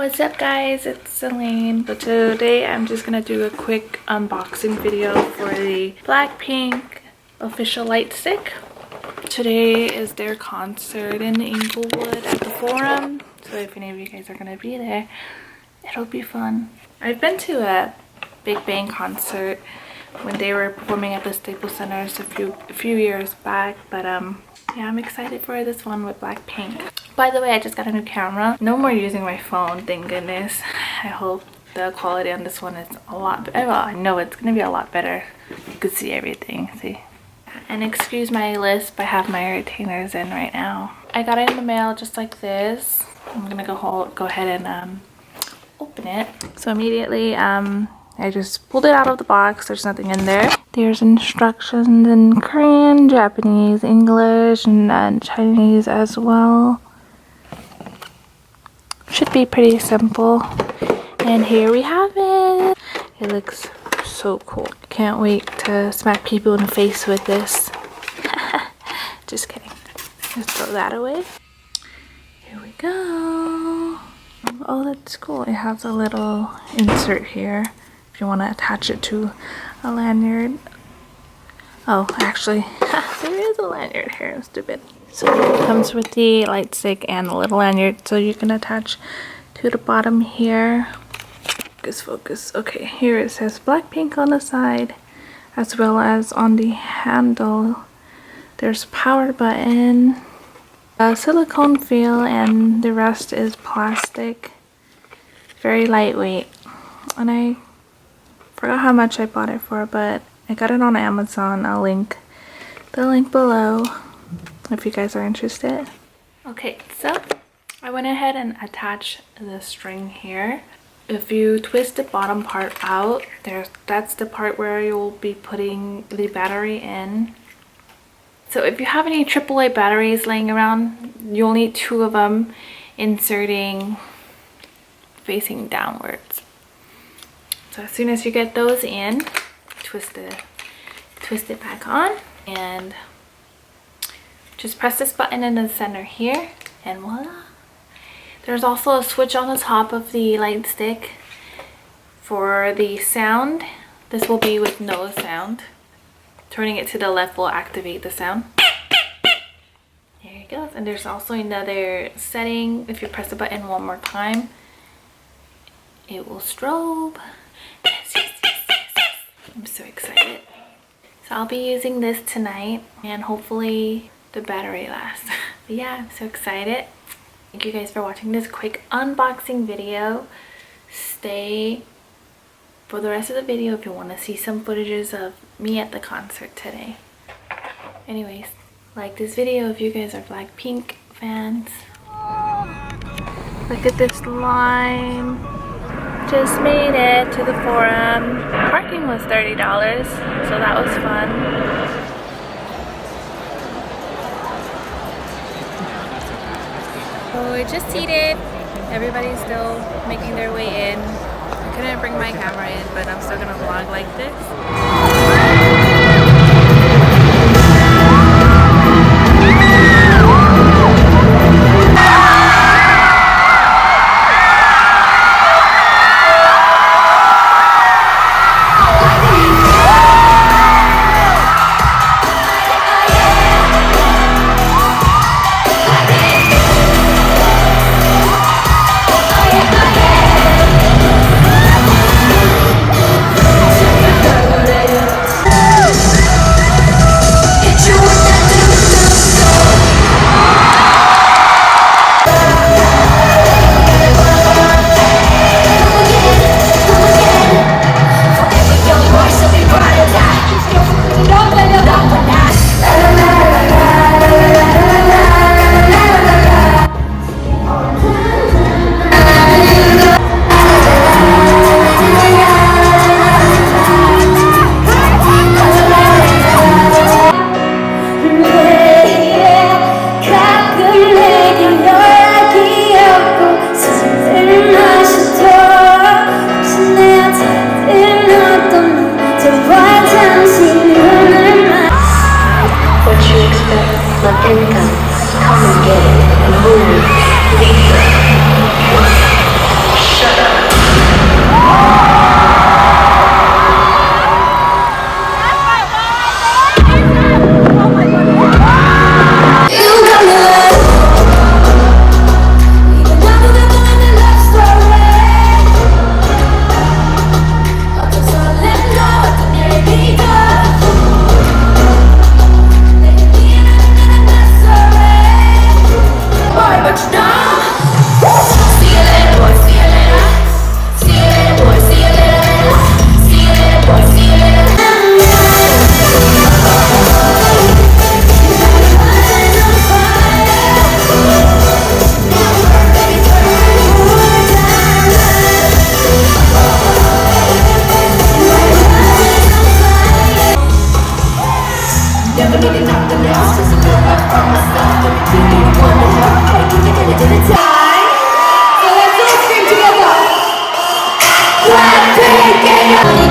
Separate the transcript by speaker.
Speaker 1: What's up guys, it's Elaine. So today I'm just gonna do a quick unboxing video for the BlackPink official light stick. Today is their concert in Inglewood at the Forum, so if any of you guys are gonna be there, it'll be fun. I've been to a Big Bang concert when they were performing at the Staples Centers a few years back, but yeah, I'm excited for this one with BlackPink. By the way, I just got a new camera. No more using my phone, thank goodness. I hope the quality on this one is a lot better. Well, I know it's gonna be a lot better. You could see everything, see? And excuse my lisp, I have my retainers in right now. I got it in the mail just like this. I'm gonna go ahead and open it. So immediately, I just pulled it out of the box. There's nothing in there. There's instructions in Korean, Japanese, English, and Chinese as well. Should be pretty simple. And here we have it. It looks so cool. Can't wait to smack people in the face with this. Just kidding. Just throw that away. Here we go. Oh, that's cool. It has a little insert here if you want to attach it to a lanyard. Oh, actually, there is a lanyard here. I'm stupid. So it comes with the light stick and a little lanyard, so you can attach to the bottom here. Focus. Okay, here it says BlackPink on the side, as well as on the handle. There's a power button, a silicone feel, and the rest is plastic. Very lightweight. And I forgot how much I bought it for, but I got it on Amazon. I'll link the link below if you guys are interested. Okay, so I went ahead and attached the string here. If you twist the bottom part out, that's the part where you'll be putting the battery in. So if you have any AAA batteries laying around, you'll need 2 of them inserting facing downwards. So as soon as you get those in, twist it back on and just press this button in the center here and voila. There's also a switch on the top of the light stick for the sound. This will be with no sound. Turning it to the left will activate the sound. There it goes. And there's also another setting. If you press the button one more time, it will strobe. Yes, yes, yes, yes, yes. I'm so excited. So I'll be using this tonight and hopefully the battery lasts. But yeah, I'm so excited. Thank you guys for watching this quick unboxing video. Stay for the rest of the video if you want to see some footages of me at the concert today. Anyways, like this video if you guys are BlackPink fans. Look at this line. Just made it to the Forum. Parking was $30, so that was fun. So we just seated. Everybody's still making their way in. I couldn't bring my camera in, but I'm still gonna vlog like this.
Speaker 2: que